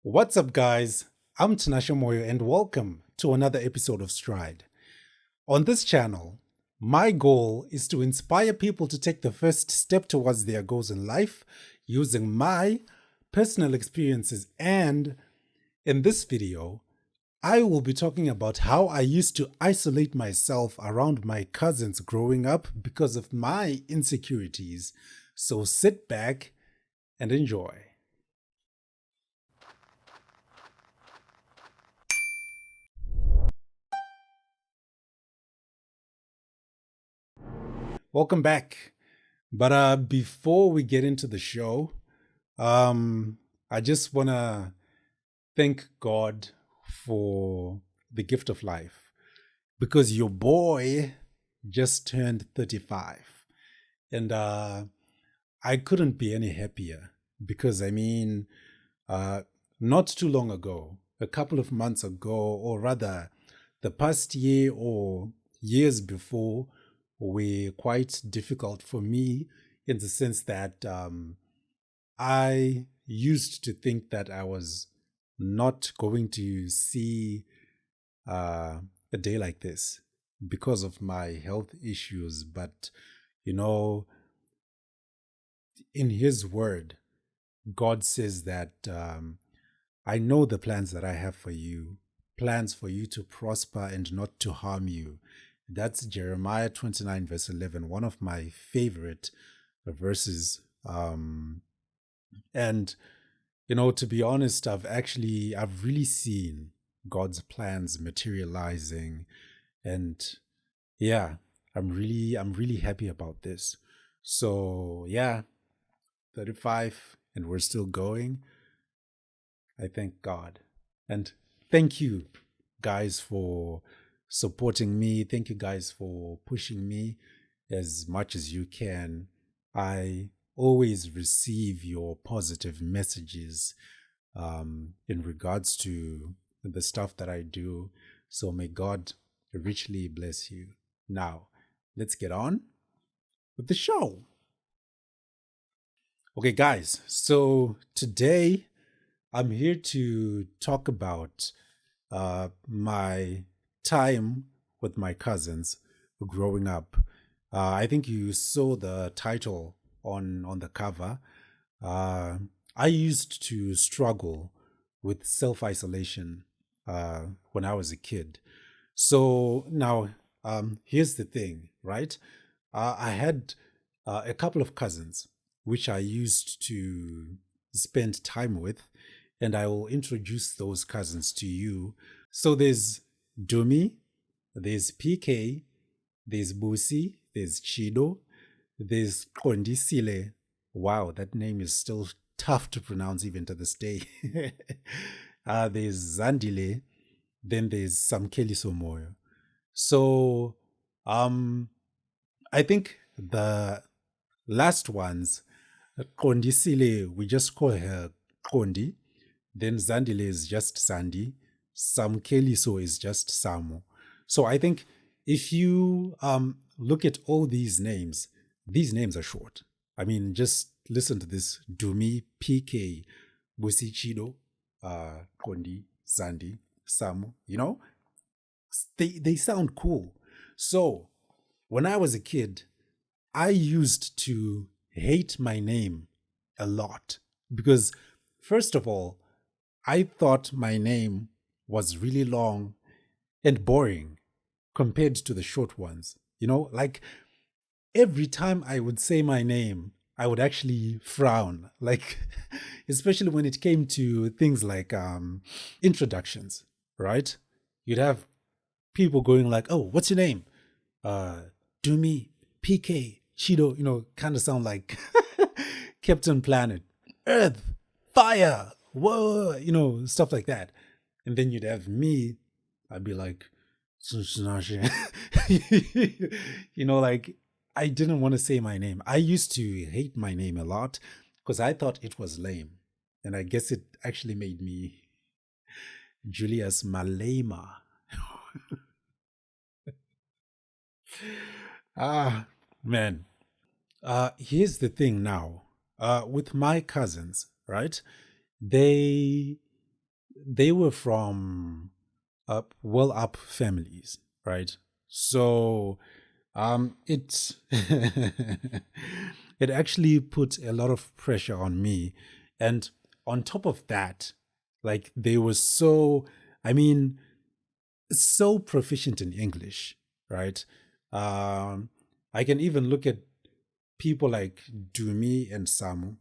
What's up, guys? I'm Tinashe Moyo, and welcome to another episode of Stride. On this channel, my goal is to inspire people to take the first step towards their goals in life using my personal experiences. And in this video, I will be talking about how I used to isolate myself around my cousins growing up because of my insecurities. So sit back and enjoy. Welcome back. But before we get into the show, I just want to thank God for the gift of life because your boy just turned 35. And I couldn't be any happier because, uh, not too long ago, a couple of months ago, or rather, the past year or years before, were quite difficult for me in the sense that I used to think that I was not going to see a day like this because of my health issues. But, you know, in His Word, God says that I know the plans that I have for you, plans for you to prosper and not to harm you. That's Jeremiah 29, verse 11, one of my favorite verses. And to be honest, I've really seen God's plans materializing, and yeah, I'm really happy about this. So yeah, 35, and we're still going. I thank God. And thank you guys for supporting me. Thank you guys for pushing me as much as you can. I always receive your positive messages in regards to the stuff that I do. So may God richly bless you. Now, let's get on with the show. Okay, guys, so today I'm here to talk about my time with my cousins growing up. I think you saw the title on the cover. Uh, I used to struggle with self isolation when I was a kid. So now, here's the thing, right? I had a couple of cousins which I used to spend time with, and I will introduce those cousins to you. So there's Dumi, there's PK, there's Busi, there's Chido, there's Kondisile. Wow, that name is still tough to pronounce even to this day. There's Zandile, then there's Samkeli Somoyo. So um, I think the last ones, Kondisile, we just call her Kondi. Then Zandile is just Sandy. Samkeliso is just Samo. So I think if you look at all these names are short. I mean, just listen to this: Dumi, PK, Busichido, Kondi, Sandy, Samo. They sound cool. So when I was a kid, I used to hate my name a lot because, first of all, I thought my name was really long and boring compared to the short ones. Like every time I would say my name, I would actually frown, like, especially when it came to things like introductions, right? You'd have people going like, "Oh, what's your name?" Uh, Dumi, PK, Chido, kind of sound like Captain Planet, Earth, Fire, whoa, stuff like that. And then you'd have me, I'd be like, like I didn't want to say my name. I used to hate my name a lot because I thought it was lame. And I guess it actually made me Julius Malema. Ah, man. Here's the thing now. With my cousins, right? They they were from well up families, right? So it it actually put a lot of pressure on me. And on top of that, like they were so, I mean, so proficient in English, right? Um, I can even look at people like Dumi and Samu.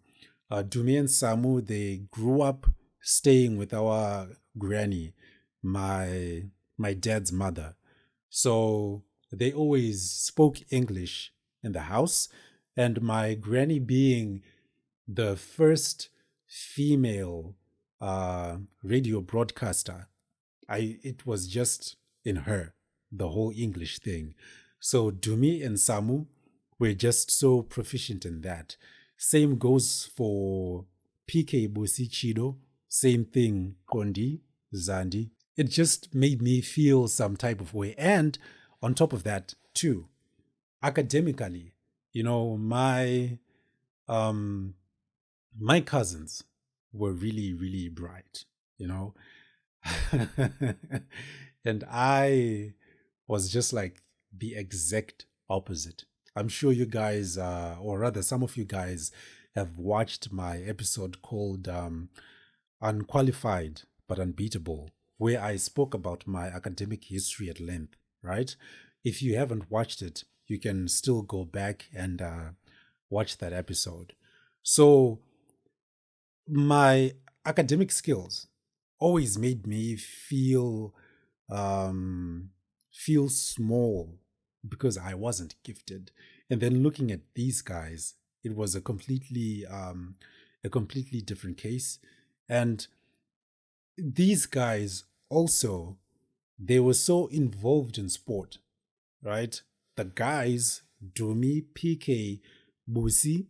Dumi and Samu, they grew up staying with our granny, my my dad's mother. So they always spoke English in the house. And my granny being the first female radio broadcaster, it was just in her, the whole English thing. So Dumi and Samu were just so proficient in that. Same goes for PK Busi Chido. Same thing, Kondi, Zandi. It just made me feel some type of way. And on top of that, too, academically, um my cousins were really, really bright, you know. And I was just like the exact opposite. I'm sure you guys, or rather, some of you guys have watched my episode called Unqualified but Unbeatable, where I spoke about my academic history at length, right? If you haven't watched it, you can still go back and watch that episode. So, my academic skills always made me um, feel small because I wasn't gifted. And then looking at these guys, it was a completely different case. And these guys also, they were so involved in sport, right? The guys, Dumi, PK, Busi,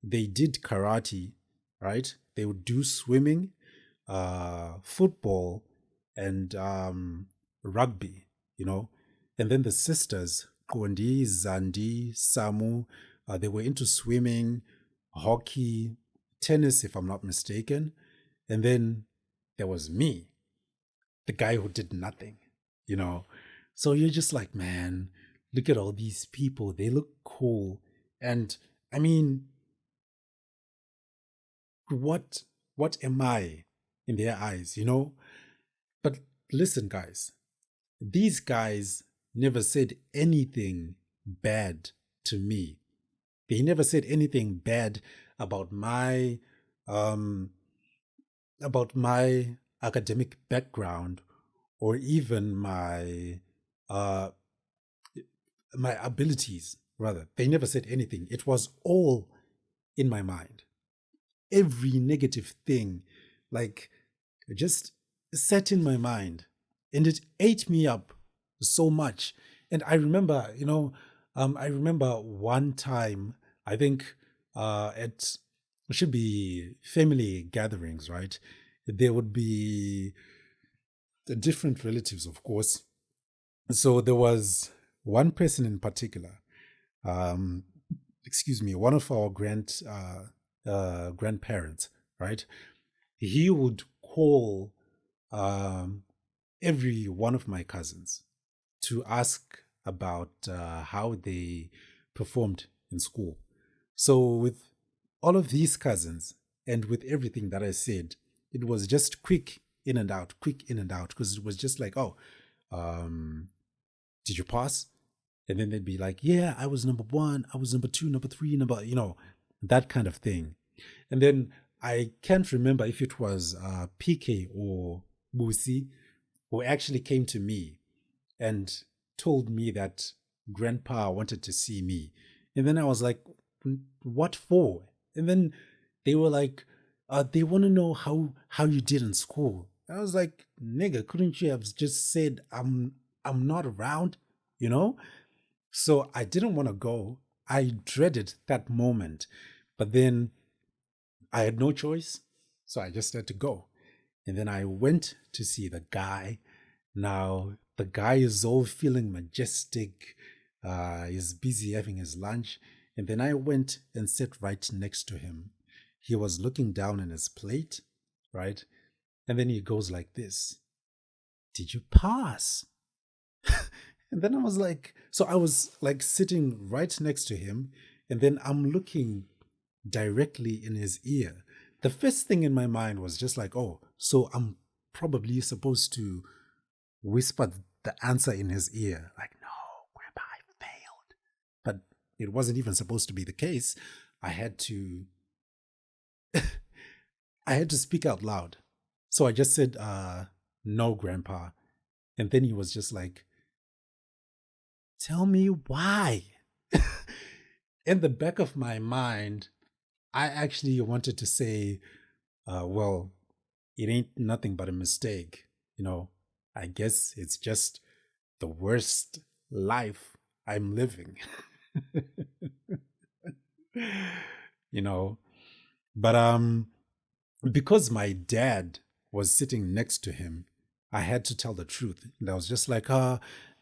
they did karate, right? They would do swimming, football, and rugby, you know. And then the sisters, Kondi, Zandi, Samu, they were into swimming, hockey, tennis, if I'm not mistaken. And then there was me, the guy who did nothing, you know. So you're just like, man, look at all these people. They look cool. And I mean, what what am I in their eyes, you know? But listen, guys, these guys never said anything bad to me. They never said anything bad about my um about my academic background or even uh my abilities, rather. They never said anything. It was all in my mind. Every negative thing, like, just sat in my mind, and it ate me up so much. And I remember, I remember one time, I think at it should be family gatherings, right? There would be the different relatives, of course. So there was one person in particular, um, excuse me, one of our grandparents, right? He would call um, every one of my cousins to ask about how they performed in school. So, with all of these cousins and with everything that I said, it was just quick in and out, because it was just like, oh, um, did you pass? And then they'd be like, yeah, I was number one, I was number two, number three, that kind of thing. And then I can't remember if it was PK or Busi who actually came to me and told me that grandpa wanted to see me. And then I was like, what for? And then they were like, they want to know how you did in school. I was like, nigga, couldn't you have just said I'm not around, you know? So I didn't want to go. I dreaded that moment. But then I had no choice. So I just had to go. And then I went to see the guy. Now, the guy is all feeling majestic. He's busy having his lunch. And then I went and sat right next to him. He was looking down at his plate, right? And then he goes like this: "Did you pass?" And then I was like, so I was like sitting right next to him, and then I'm looking directly in his ear. The first thing in my mind was just like, oh, so I'm probably supposed to whisper the answer in his ear, like, no, Grandpa, I failed. But it wasn't even supposed to be the case. I had to I had to speak out loud. So I just said, no, Grandpa. And then he was just like, tell me why. In the back of my mind, I actually wanted to say, well, it ain't nothing but a mistake. You know, I guess it's just the worst life I'm living. you know, but because my dad was sitting next to him, I had to tell the truth. And I was just like,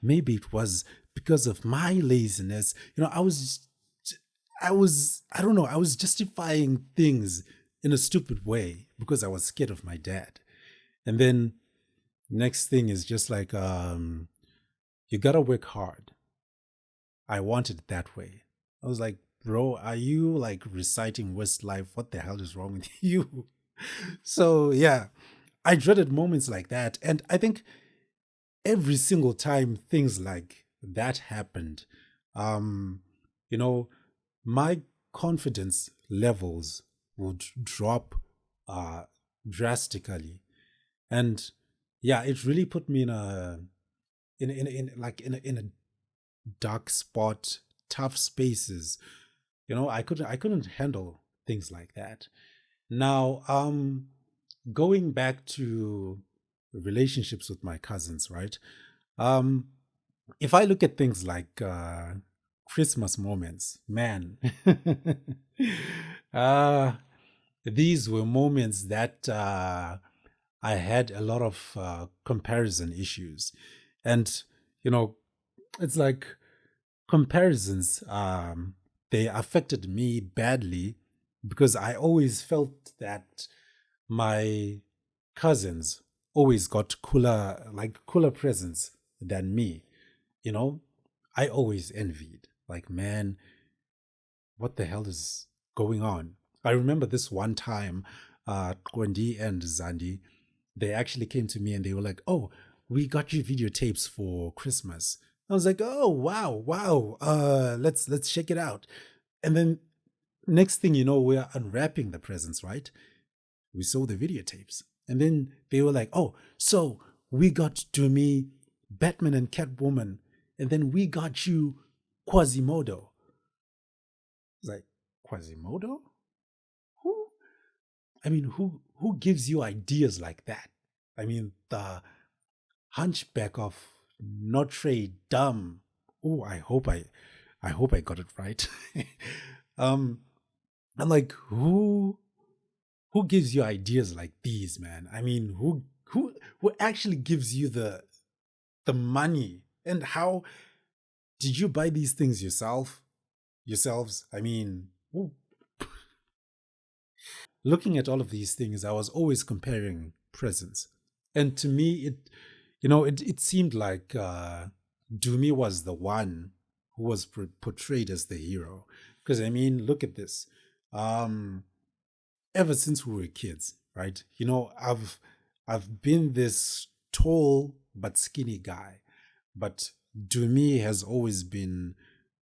maybe it was because of my laziness. I don't know, I was justifying things in a stupid way because I was scared of my dad. And then next thing is just like, you gotta work hard. I want it that way. I was like, bro, are you like reciting Westlife? What the hell is wrong with you? So yeah, I dreaded moments like that. And I think every single time things like that happened, um, you know, my confidence levels would drop uh drastically. And yeah, it really put me in a dark spot, tough spaces. I couldn't handle things like that. Now, going back to relationships with my cousins, right? Um, if I look at things like Christmas moments, man, uh, these were moments that I had a lot of comparison issues. And, you know, it's like comparisons, they affected me badly because I always felt that my cousins always got cooler presents than me. You know, I always envied, like, man, what the hell is going on? I remember this one time, Kwendi and Zandi, they actually came to me and they were like, oh, we got you videotapes for Christmas. I was like, oh wow, wow. Let's check it out. And then next thing you know, we're unwrapping the presents, right? We saw the videotapes. And then they were like, oh, so we got to me Batman and Catwoman, and then we got you Quasimodo. I was like, Quasimodo? Who? I mean, who gives you ideas like that? I mean, the Hunchback of Notre Dame. Oh, I hope I got it right. um, I'm like, who gives you ideas like these, man? I mean, who actually gives you the money? And how did you buy these things yourselves? I mean, looking at all of these things, I was always comparing presents. And to me, it seemed like Dumi was the one who was portrayed as the hero. Because I mean, look at this. Um, ever since we were kids, right? I've been this tall but skinny guy, but Dumi has always been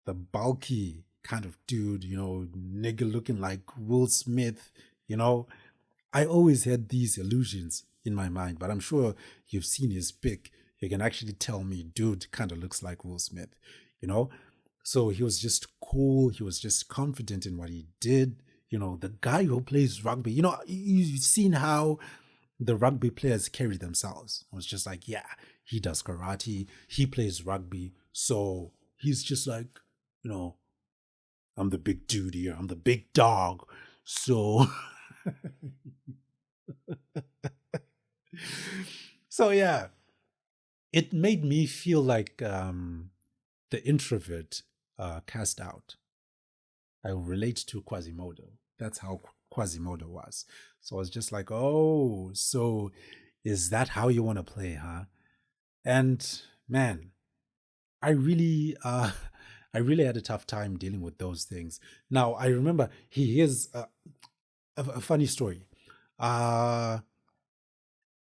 the bulky kind of dude, nigga looking like Will Smith, you know. I always had these illusions in my mind, but I'm sure you've seen his pic. You can actually tell me, dude kind of looks like Will Smith, you know? So he was just cool. He was just confident in what he did. The guy who plays rugby, you've seen how the rugby players carry themselves. I was just like, yeah, he does karate, he plays rugby. So he's just like, you know, I'm the big dude here, I'm the big dog. So so yeah, it made me feel like the introvert cast out. I relate to Quasimodo. That's how Quasimodo was. So I was just like, oh, so is that how you want to play, huh? And man, I really I really had a tough time dealing with those things. Now I remember here's a funny story. Uh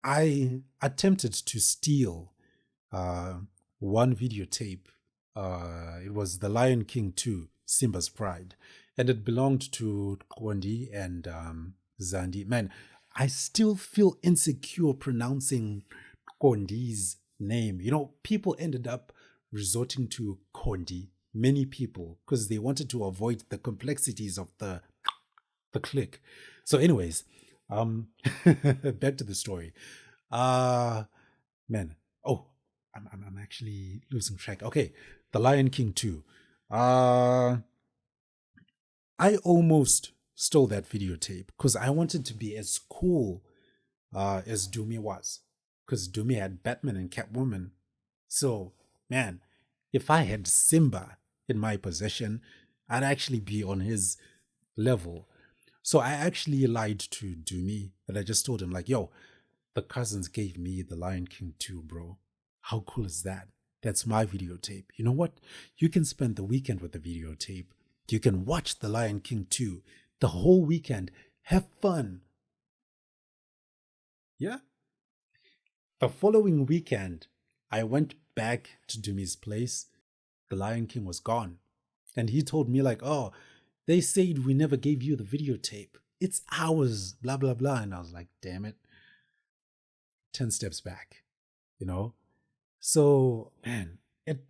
I attempted to steal uh one videotape. It was The Lion King 2, Simba's Pride, and it belonged to Kondi and Zandi. Man, I still feel insecure pronouncing Kondi's name. You know, people ended up resorting to Kondi, many people, because they wanted to avoid the complexities of the click. So, anyways, um, back to the story. Uh man. Oh, I'm actually losing track. Okay, The Lion King 2. Uh I almost stole that videotape because I wanted to be as cool as Doomy was. Because Doomy had Batman and Catwoman. So, man, if I had Simba in my possession, I'd actually be on his level. So I actually lied to Doomy and I just told him, like, yo, the cousins gave me The Lion King 2, bro. How cool is that? That's my videotape. You know what? You can spend the weekend with the videotape. You can watch The Lion King 2 the whole weekend. Have fun. Yeah. The following weekend, I went back to Dumi's place. The Lion King was gone. And he told me, like, oh, they said we never gave you the videotape. It's ours, blah, blah, blah. And I was like, damn it. 10 steps back, you know? So, man, it,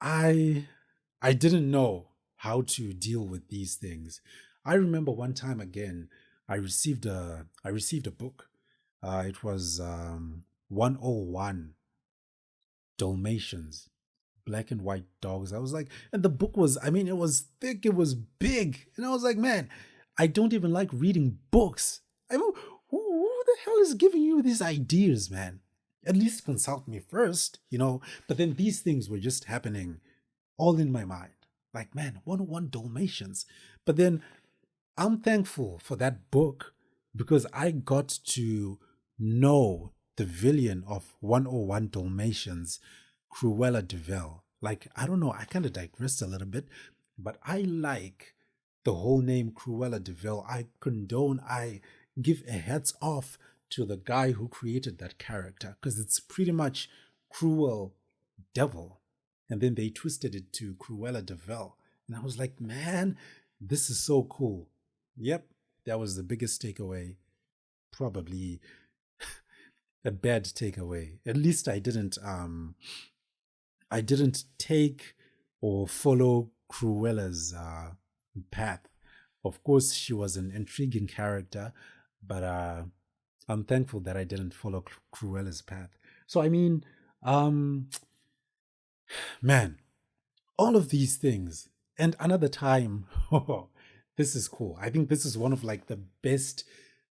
I I didn't know how to deal with these things. I remember one time again, I received a book. It was 101 Dalmatians, black and white dogs. I was like, and the book was, I mean, it was thick, it was big, and I was like, man, I don't even like reading books. I mean, who the hell is giving you these ideas, man? At least consult me first, you know. But then these things were just happening all in my mind. Like, man, 101 Dalmatians. But then I'm thankful for that book because I got to know the villain of 101 Dalmatians, Cruella de Vil. Like, I don't know, I kind of digressed a little bit, but I like the whole name Cruella de Vil. I condone, I give a hats off to the guy who created that character because it's pretty much cruel devil. And then they twisted it to Cruella de Vil. And I was like, man, this is so cool. Yep, that was the biggest takeaway. Probably a bad takeaway. At least I didn't take or follow Cruella's path. Of course, she was an intriguing character, but I'm thankful that I didn't follow Cruella's path. So I mean, um, man, all of these things. And another time, oh, this is cool. I think this is one of like the best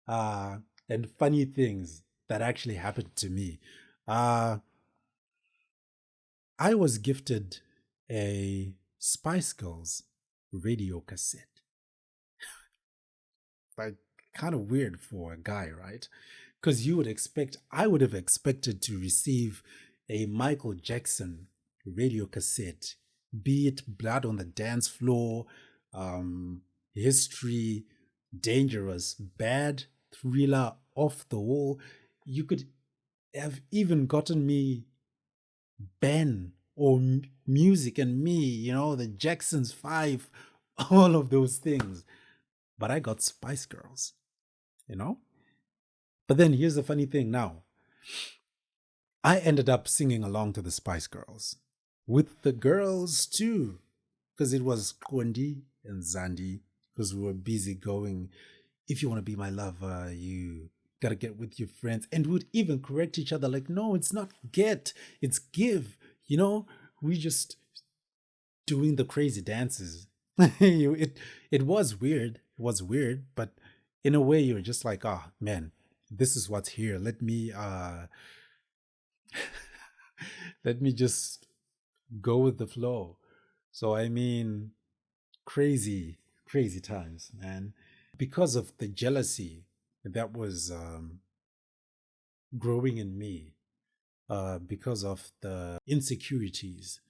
uh, and funny things that actually happened to me. Uh, I was gifted a Spice Girls radio cassette. Like, kind of weird for a guy, right? Because I would have expected to receive a Michael Jackson radio cassette, be it Blood on the Dance Floor, um, History, Dangerous, Bad, Thriller, Off the Wall. You could have even gotten me Ben or Music and Me, you know, the Jacksons 5, all of those things. But I got Spice Girls, you know? But then here's the funny thing now. I ended up singing along to the Spice Girls with the girls too, because it was Kondi and Zandi, because we were busy going, if you want to be my lover, you gotta get with your friends. And we'd even correct each other, like, no, it's not get, it's give. You know, we just doing the crazy dances. It was weird. It was weird, but in a way you're just like, oh man, this is what's here. Let me just go with the flow. So I mean, crazy. crazy times, man. Because of the jealousy that was growing in me, because of the insecurities.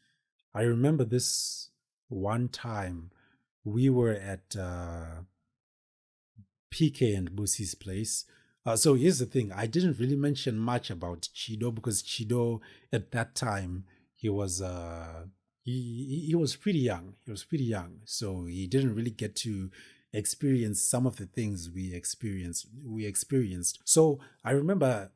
I remember this one time we were at PK and Busi's place. So here's the thing: I didn't really mention much about Chido because Chido at that time he was he was pretty young. He was pretty young, so he didn't really get to experience some of the things we experienced. We experienced. So I remember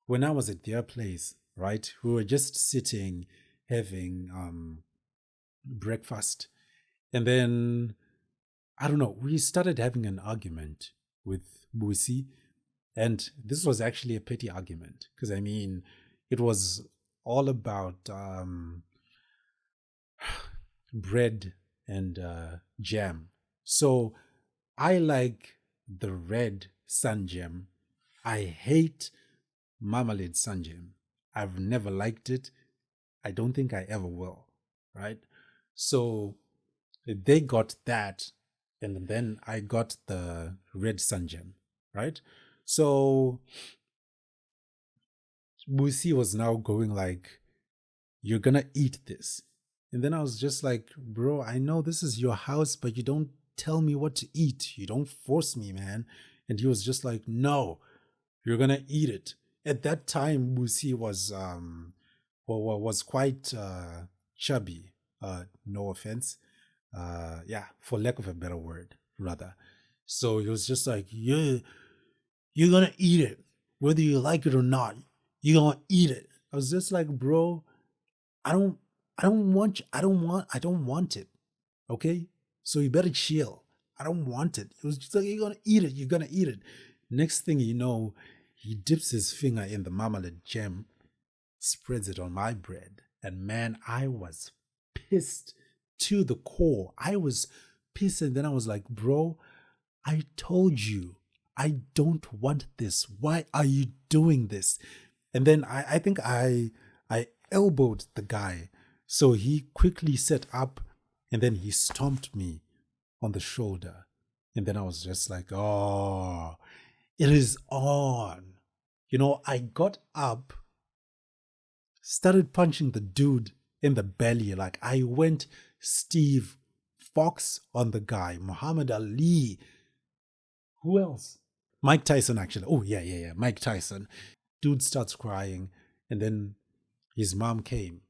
when I was at their place, right? We were just sitting having breakfast, and then I don't know, we started having an argument with Busi. And this was actually a petty argument because I mean, it was all about bread and jam. So I like the red sun jam. I hate marmalade sun jam. I've never liked it. I don't think I ever will. Right? So they got that, and then I got the red sun jam. Right? So Busi was now going like, "You're gonna eat this." And then I was just like, "Bro, I know this is your house, but you don't tell me what to eat. You don't force me, man." And he was just like, "No, you're gonna eat it." At that time, Busi was quite chubby. No offense. Yeah, for lack of a better word, rather. So he was just like, "Yeah, you're gonna eat it, whether you like it or not. You're gonna eat it." I was just like, "Bro, I don't, I don't want it. Okay, so you better chill. I don't want it." It was just like, "You're gonna eat it. You're gonna eat it." Next thing you know, he dips his finger in the marmalade jam, spreads it on my bread, and man, I was pissed to the core. I was pissed, and then I was like, "Bro, I told you I don't want this. Why are you doing this?" And then I think I elbowed the guy. So he quickly sat up and then he stomped me on the shoulder. And then I was just like, "Oh, it is on." I got up, started punching the dude in the belly. Like I went Steve Fox on the guy, Muhammad Ali. Who else? Mike Tyson, actually. Oh, yeah. Mike Tyson. Dude starts crying. And then his mom came.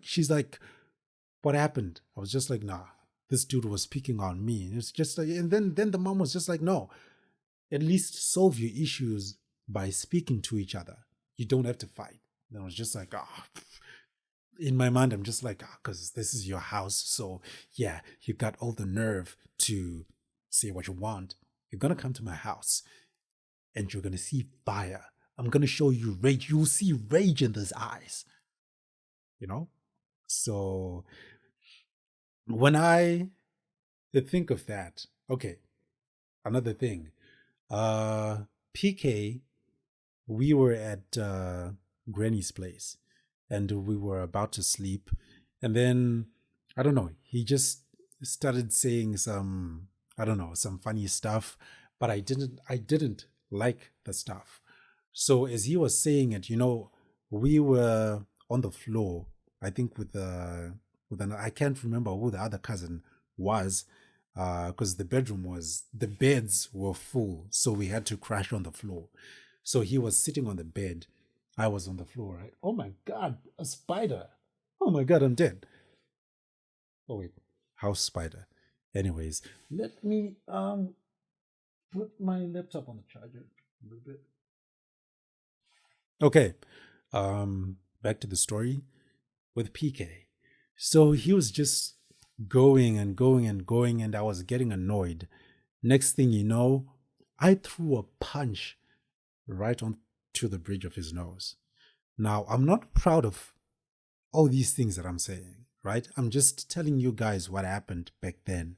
She's like, "What happened?" I was just like, "Nah, this dude was picking on me." And it's just like, and then the mom was just like, "No, at least solve your issues by speaking to each other. You don't have to fight." And I was just like, in my mind, I'm just like, because this is your house. So yeah, you got all the nerve to say what you want. You're going to come to my house and you're going to see fire. I'm going to show you rage. You'll see rage in those eyes. So when I think of that, okay, another thing, PK, we were at Granny's place and we were about to sleep. And then, I don't know, he just started saying some, I don't know, some funny stuff, but I didn't like the stuff. So as he was saying it, we were on the floor, I think with I can't remember who the other cousin was, because the beds were full, so we had to crash on the floor. So he was sitting on the bed, I was on the floor, right? Oh my God, a spider! Oh my God, I'm dead. Oh wait, house spider. Anyways, let me put my laptop on the charger a little bit. Okay, back to the story with PK. So he was just going and going and going, and I was getting annoyed. Next thing you know, I threw a punch right onto the bridge of his nose. Now, I'm not proud of all these things that I'm saying, right? I'm just telling you guys what happened back then.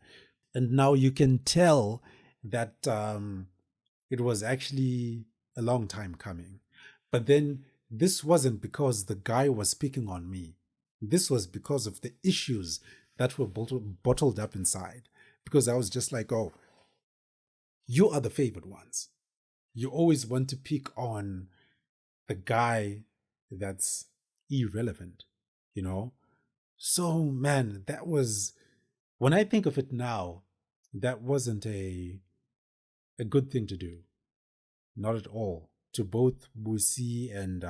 And now you can tell that it was actually a long time coming. But then this wasn't because the guy was picking on me. This was because of the issues that were bottled up inside. because I was just like, oh, you are the favored ones. You always want to pick on the guy that's irrelevant, you know? So, man, that was, when I think of it now, that wasn't a good thing to do. Not at all. To both Busi and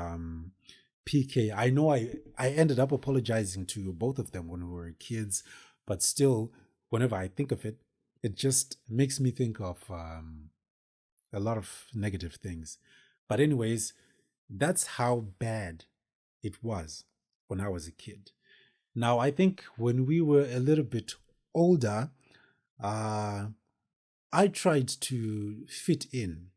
PK. I know I ended up apologizing to both of them when we were kids, but still, whenever I think of it, it just makes me think of a lot of negative things. But, anyways, that's how bad it was when I was a kid. Now, I think when we were a little bit older, uh, I tried to fit in.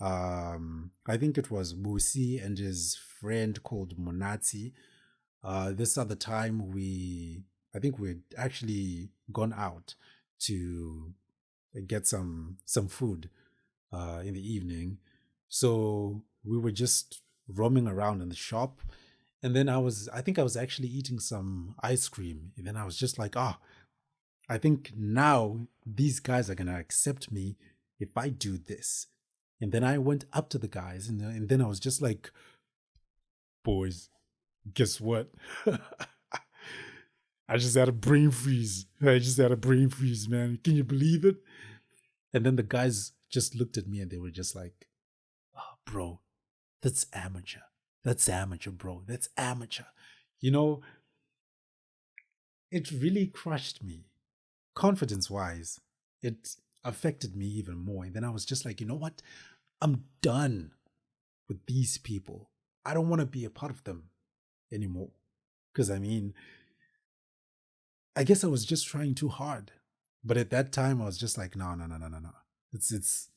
I think it was Musi and his friend called Monati. This other time, I think we'd actually gone out to get some food in the evening. So we were just roaming around in the shop, and then I think I was actually eating some ice cream, and then I was just like, I think now these guys are gonna accept me if I do this. And then I went up to the guys, and then I was just like, boys, guess what? I just had a brain freeze. I just had a brain freeze, man. Can you believe it? And then the guys just looked at me and they were just like, oh, bro, that's amateur. That's amateur, bro. That's amateur. You know, it really crushed me, confidence wise. It affected me even more. And then I was just like, you know what? I'm done with these people. I don't want to be a part of them anymore. Because I mean, I guess I was just trying too hard. But at that time, I was just like, no, no, no, no, no, no. It's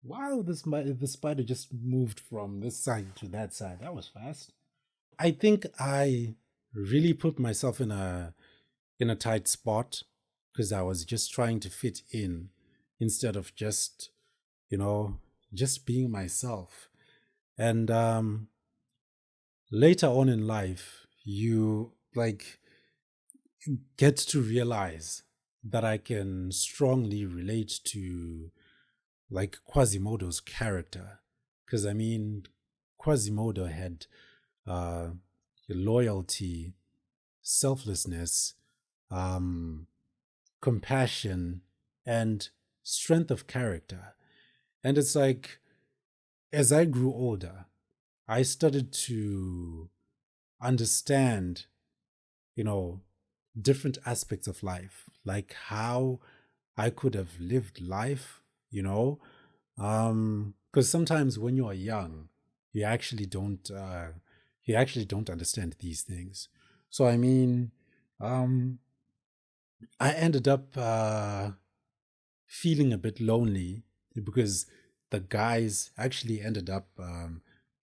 wow, the spider just moved from this side to that side. That was fast. I think I really put myself in a tight spot because I was just trying to fit in instead of just, you know, just being myself. And later on in life, you like get to realize that I can strongly relate to like Quasimodo's character. Because I mean, Quasimodo had uh, loyalty, selflessness, um, compassion, and strength of character. And it's like, as I grew older, I started to understand, you know, different aspects of life, like how I could have lived life, you know, because sometimes when you are young, you actually don't, you actually don't understand these things. So I mean, um, I ended up feeling a bit lonely because the guys actually ended up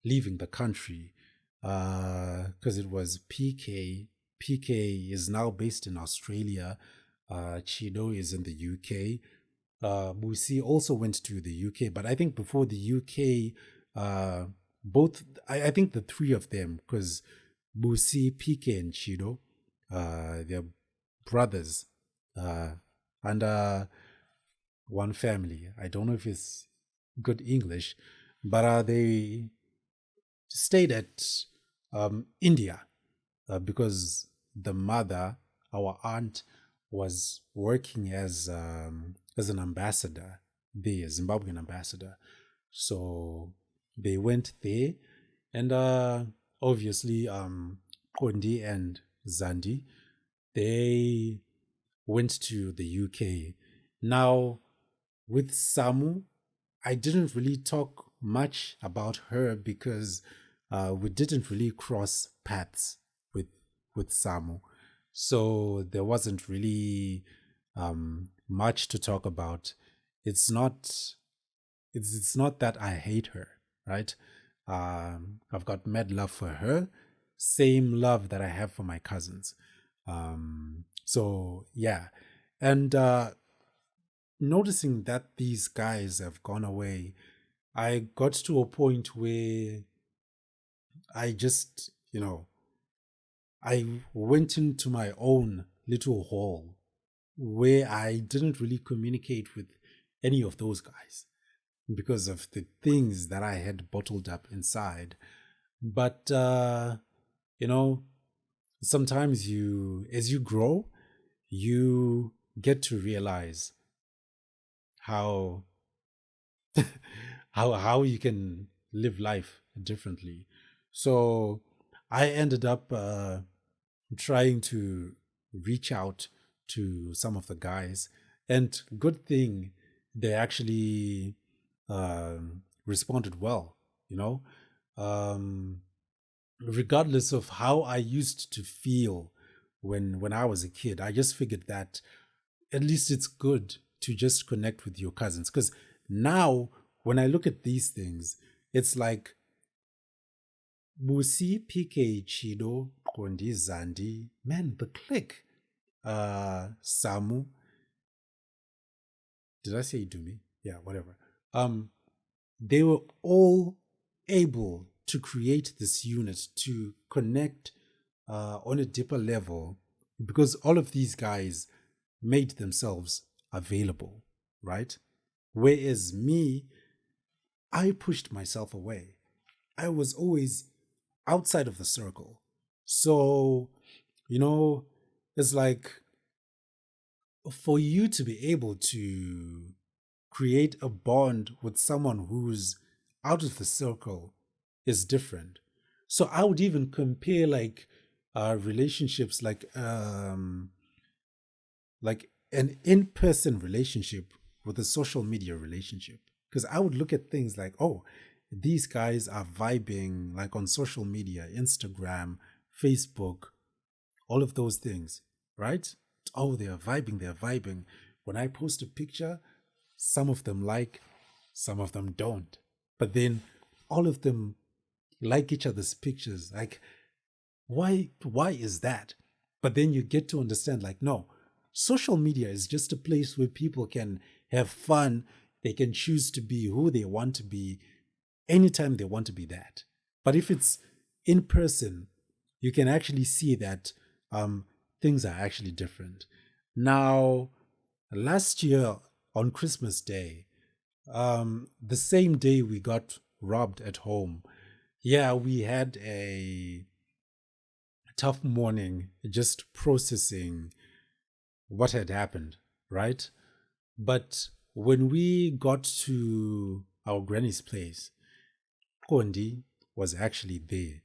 leaving the country because it was PK. PK is now based in Australia. Chido is in the UK. Musi also went to the UK, but I think before the UK, both I think the three of them, because Musi, PK, and Chido, they're brothers uh, under one family. I don't know if it's good English, but they stayed at India because the mother, our aunt, was working as an ambassador there, Zimbabwean ambassador. So they went there, and obviously, Kondi and Zandi, they went to the UK. Now, with Samu, I didn't really talk much about her because we didn't really cross paths with Samu, so there wasn't really much to talk about. It's not it's not that I hate her, right? I've got mad love for her, same love that I have for my cousins. So yeah, and noticing that these guys have gone away, I got to a point where I just, you know, I went into my own little hole where I didn't really communicate with any of those guys because of the things that I had bottled up inside. But, you know, sometimes as you grow, you get to realize how, how you can live life differently. So I ended up trying to reach out to some of the guys, and good thing they actually responded well. You know, um, regardless of how I used to feel when I was a kid, I just figured that at least it's good to just connect with your cousins. Because now when I look at these things, it's like Busi, PK, Chido, Kondi, Zandi, man, the click, Samu. Did I say Dumi? Yeah, whatever. Um, they were all able to create this unit to connect on a deeper level because all of these guys made themselves available, right? Whereas me, I pushed myself away. I was always outside of the circle. So, you know, it's like for you to be able to create a bond with someone who's out of the circle is different. So I would even compare like relationships like an in-person relationship with a social media relationship. Because I would look at things like, oh, these guys are vibing like on social media, Instagram, Facebook, all of those things, right? Oh, they are vibing, they're vibing. When I post a picture, some of them like, some of them don't. But then all of them like each other's pictures. Like, why is that? But then you get to understand, like, no, social media is just a place where people can have fun. They can choose to be who they want to be anytime they want to be that. But if it's in person, you can actually see that things are actually different. Now, last year on Christmas Day, the same day we got robbed at home, yeah, we had a tough morning just processing what had happened, right? But when we got to our granny's place, Kondi was actually there.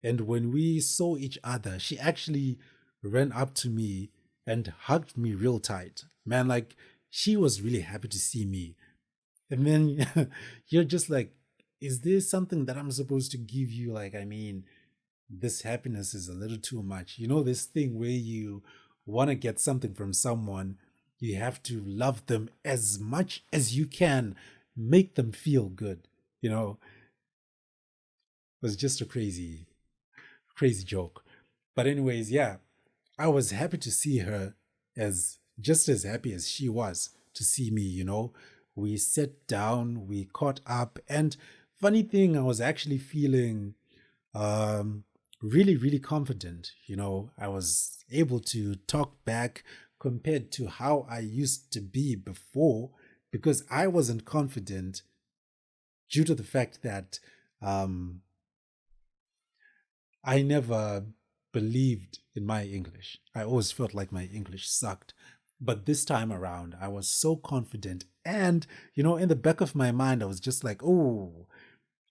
And when we saw each other, she actually ran up to me and hugged me real tight. Man, like she was really happy to see me. And then you're just like, is there something that I'm supposed to give you? Like, I mean, this happiness is a little too much. You know, this thing where you want to get something from someone, you have to love them as much as you can, make them feel good. You know, it was just a crazy, crazy joke. But, anyways, yeah, I was happy to see her as just as happy as she was to see me, you know. We sat down, we caught up, and funny thing, I was actually feeling um, really, really confident. You know, I was able to talk back compared to how I used to be before because I wasn't confident due to the fact that um, I never believed in my English. I always felt like my English sucked. But this time around, I was so confident. And, you know, in the back of my mind, I was just like, oh,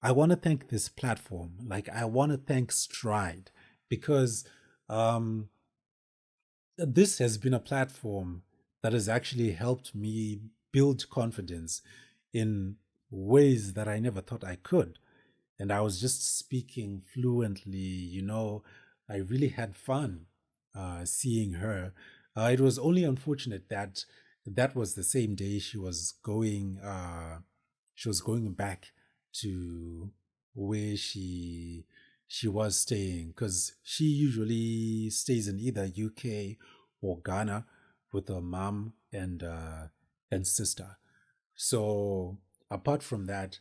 I want to thank this platform. Like, I want to thank Stride because um, this has been a platform that has actually helped me build confidence in ways that I never thought I could. And I was just speaking fluently, you know, I really had fun seeing her. It was only unfortunate that that was the same day she was going back to where she was staying because she usually stays in either UK or Ghana with her mom and sister. So apart from that,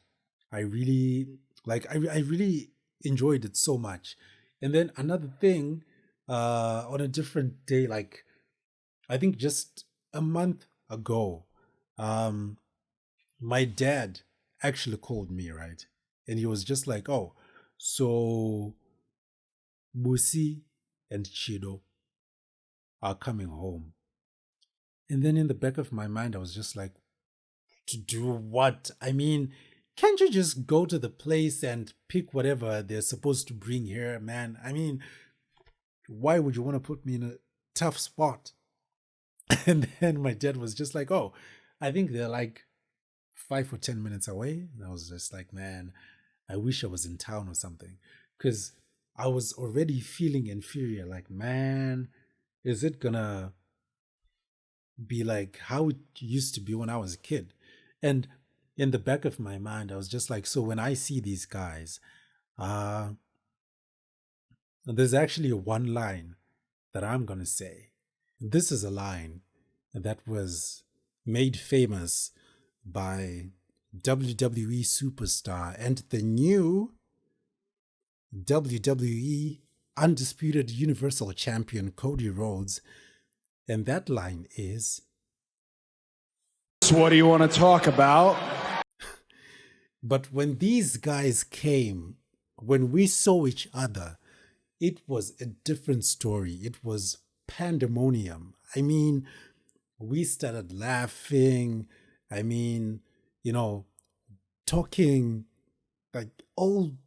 I really I really enjoyed it so much. And then another thing, on a different day, like I think just a month ago, um, my dad actually called me, right? And he was just like, "Oh, so Busi and Chido are coming home." And then in the back of my mind, I was just like, to do what? I mean, can't you just go to the place and pick whatever they're supposed to bring here, man? I mean, why would you want to put me in a tough spot? And then my dad was just like, "Oh, I think they're like 5 or 10 minutes away." And I was just like, man, I wish I was in town or something. Because I was already feeling inferior. Like, man, is it gonna be like how it used to be when I was a kid? And in the back of my mind, I was just like, so when I see these guys, uh, there's actually one line that I'm gonna say. This is a line that was made famous by WWE superstar and the new WWE Undisputed Universal Champion Cody Rhodes. And that line is, "What do you want to talk about?" but when these guys came, when we saw each other, it was a different story. It was pandemonium. I mean, we started laughing. I mean, you know, talking like all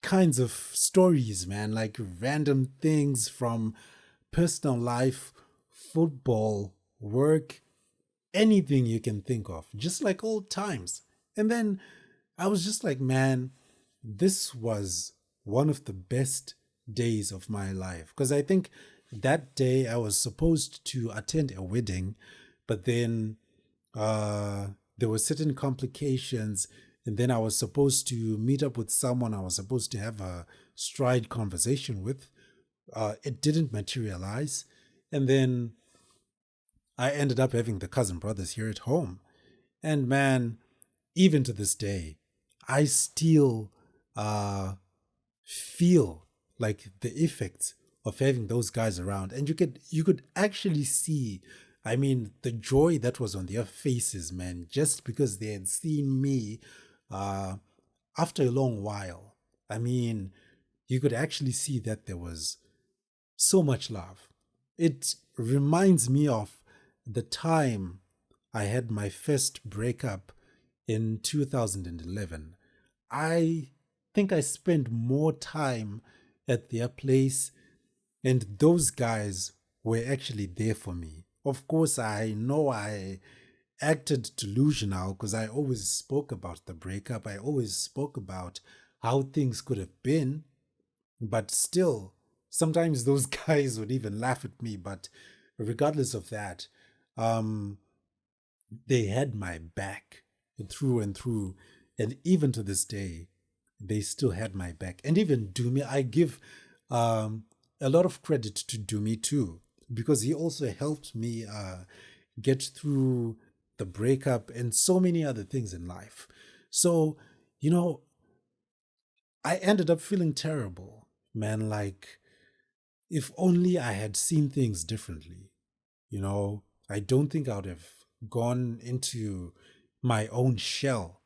kinds of stories, man, like random things from personal life, football, work, anything you can think of, just like old times. And then I was just like, man, this was one of the best days of my life. Because I think that day I was supposed to attend a wedding, but then uh, there were certain complications. And then I was supposed to meet up with someone I was supposed to have a stride conversation with. It didn't materialize. And then I ended up having the cousin brothers here at home. And man, even to this day, I still feel like the effects of having those guys around. And you could actually see, I mean, the joy that was on their faces, man, just because they had seen me uh, after a long while. I mean, you could actually see that there was so much love. It reminds me of the time I had my first breakup in 2011. I think I spent more time at their place, and those guys were actually there for me. Of course, I know I acted delusional because I always spoke about the breakup. I always spoke about how things could have been, but still, sometimes those guys would even laugh at me. But regardless of that, um, they had my back through and through. And even to this day, they still had my back. And even Dumi, I give um, a lot of credit to Dumi too, because he also helped me get through the breakup and so many other things in life. So, you know, I ended up feeling terrible, man. Like, if only I had seen things differently, I don't think I would have gone into my own shell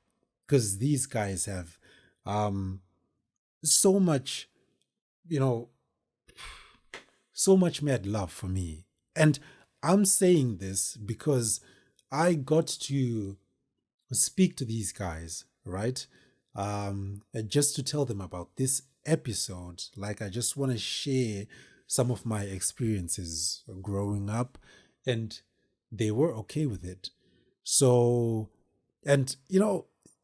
because these guys have um, so much, you know, so much mad love for me. And I'm saying this because I got to speak to these guys, right? And just to tell them about this episode. Like, I just want to share some of my experiences growing up, and they were okay with it. So, and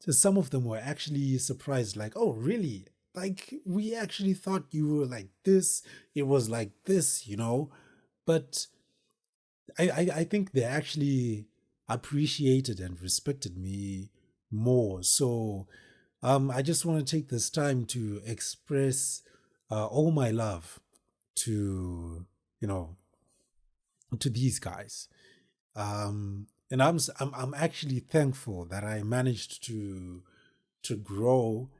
some of them were actually surprised, like, oh, really? Like, we actually thought you were like this, it was like this. But I think they actually appreciated and respected me more. So I just want to take this time to express all my love to you know to these guys. And I'm actually thankful that I managed to grow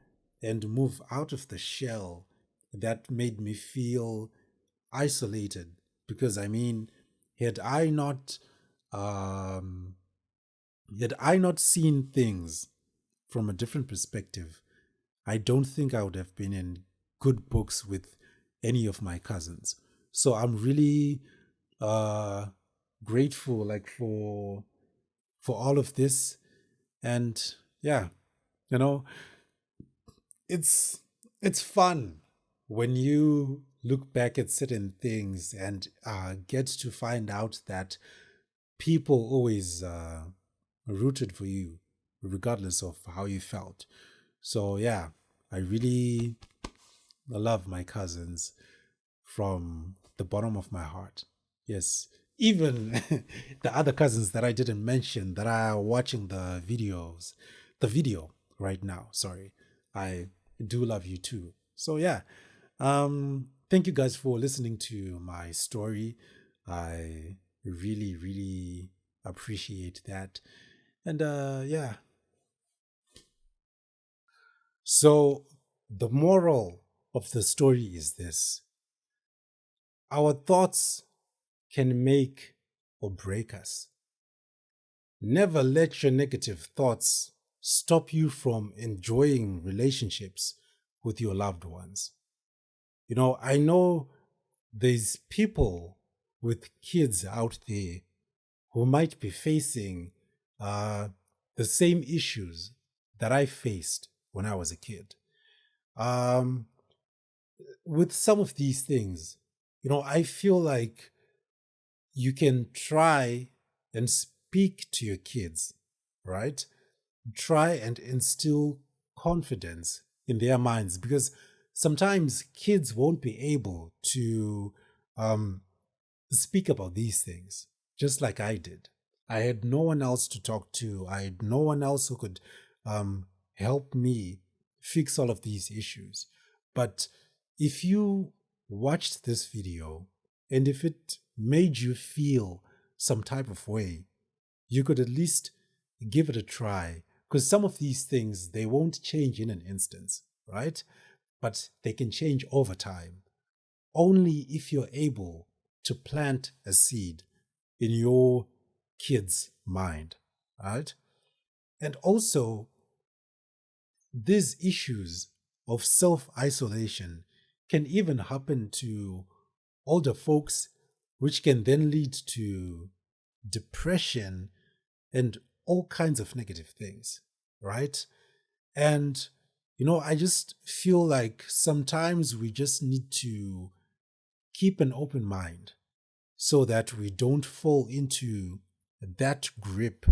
and move out of the shell that made me feel isolated, because I mean, had I not um had I not seen things from a different perspective, I don't think I would have been in good books with any of my cousins. So I'm really uh grateful, like, for all of this. And yeah, you know, it's it's fun when you look back at certain things and get to find out that people always rooted for you regardless of how you felt. So yeah, I really love my cousins from the bottom of my heart. Yes, even the other cousins that I didn't mention that are watching the video right now. Sorry, I do love you too. So yeah, thank you guys for listening to my story. I really, really appreciate that. And yeah, so the moral of the story is this: our thoughts can make or break us. Never let your negative thoughts stop you from enjoying relationships with your loved ones. You know, I know there's people with kids out there who might be facing uh, the same issues that I faced when I was a kid. Um, with some of these things, you know, I feel like you can try and speak to your kids, right? Try and instill confidence in their minds, because sometimes kids won't be able to um, speak about these things, just like I did. I had no one else to talk to. I had no one else who could help me fix all of these issues. But if you watched this video and if it made you feel some type of way, you could at least give it a try, because some of these things, they won't change in an instance, right? But they can change over time only if you're able to plant a seed in your kid's mind, right? And also, these issues of self isolation can even happen to older folks, which can then lead to depression and all kinds of negative things, right? And, you know, I just feel like sometimes we just need to keep an open mind so that we don't fall into that grip.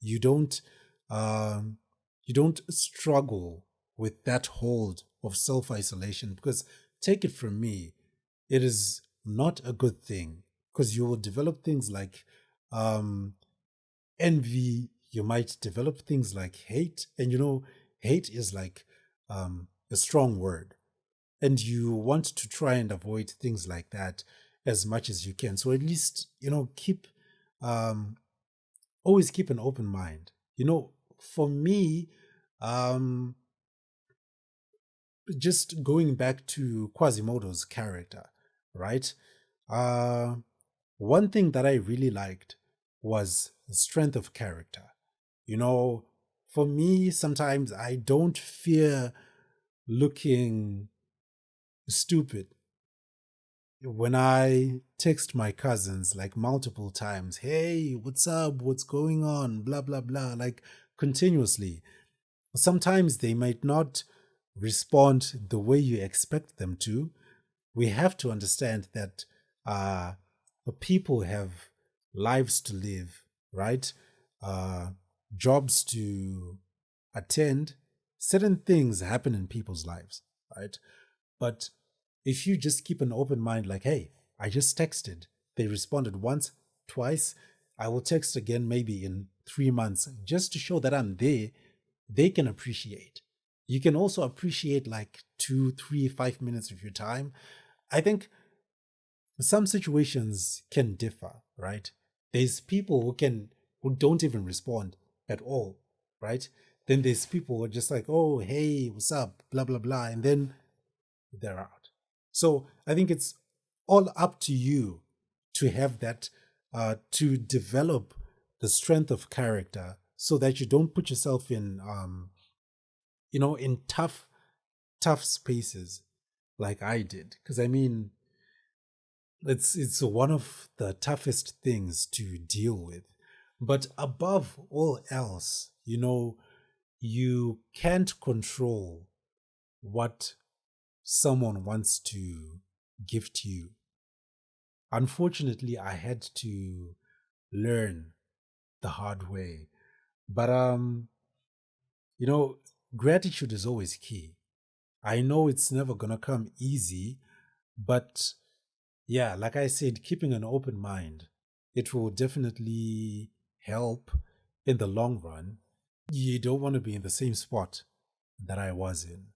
You don't um, you don't struggle with that hold of self-isolation, because take it from me, it is not a good thing, because you will develop things like um, envy. You might develop things like hate, and you know, hate is like a strong word, and you want to try and avoid things like that as much as you can. So at least, you know, keep um always keep an open mind. You know, for me, um just going back to Quasimodo's character, right? uh One thing that I really liked was the strength of character. You know, for me, sometimes I don't fear looking stupid when I text my cousins like multiple times, hey, what's up? What's going on? Blah, blah, blah, like continuously. Sometimes they might not respond the way you expect them to. We have to understand that uh, people have lives to live, right? Uh, Jobs to attend. Certain things happen in people's lives, right? But if you just keep an open mind, like, hey, I just texted, they responded once, twice, I will text again maybe in 3 months, just to show that I'm there, they can appreciate. You can also appreciate like 2, 3, 5 minutes of your time. I think some situations can differ, right? There's people who don't even respond at all, right? Then there's people who are just like, oh, hey, what's up, blah blah blah, and then they're out. So I think it's all up to you to have that, to develop the strength of character so that you don't put yourself in, in tough spaces like I did. Because I mean, it's one of the toughest things to deal with. But above all else, you can't control what someone wants to gift you. Unfortunately, I had to learn the hard way. But gratitude is always key. I know it's never gonna come easy, but yeah, like I said, keeping an open mind, it will definitely help in the long run. You don't want to be in the same spot that I was in.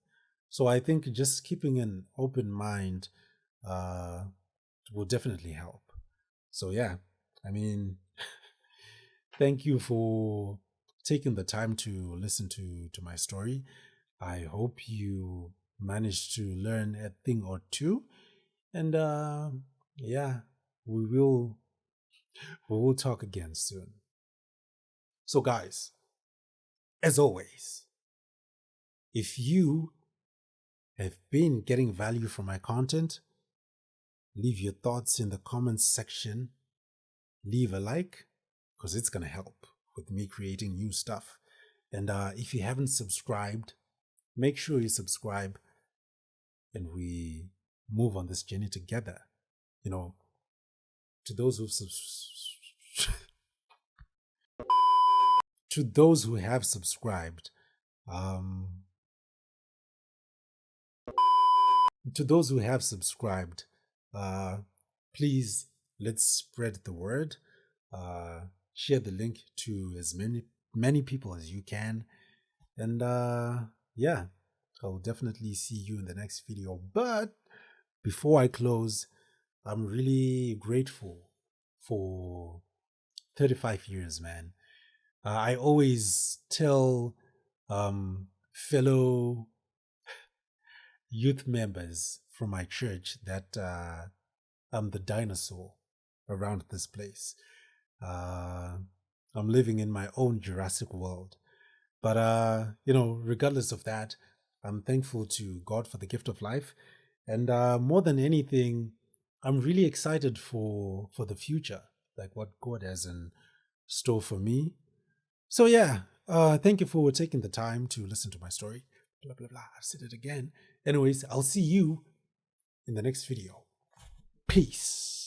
So I think just keeping an open mind uh, will definitely help. So yeah, I mean, thank you for taking the time to listen to my story. I hope you managed to learn a thing or two. And yeah, we will talk again soon. So guys, as always, if you have been getting value from my content, leave your thoughts in the comments section. Leave a like, because it's going to help with me creating new stuff. And if you haven't subscribed, make sure you subscribe and we move on this journey together. To those who to those who have subscribed, to those who have subscribed, please, let's spread the word. Share the link to as many people as you can. And yeah, I'll definitely see you in the next video. But before I close, I'm really grateful for 35 years, man. I always tell fellow youth members from my church that I'm the dinosaur around this place. I'm living in my own Jurassic world. But, regardless of that, I'm thankful to God for the gift of life. And more than anything, I'm really excited for the future, like what God has in store for me. So yeah, thank you for taking the time to listen to my story. Blah, blah, blah. I've said it again. Anyways, I'll see you in the next video. Peace.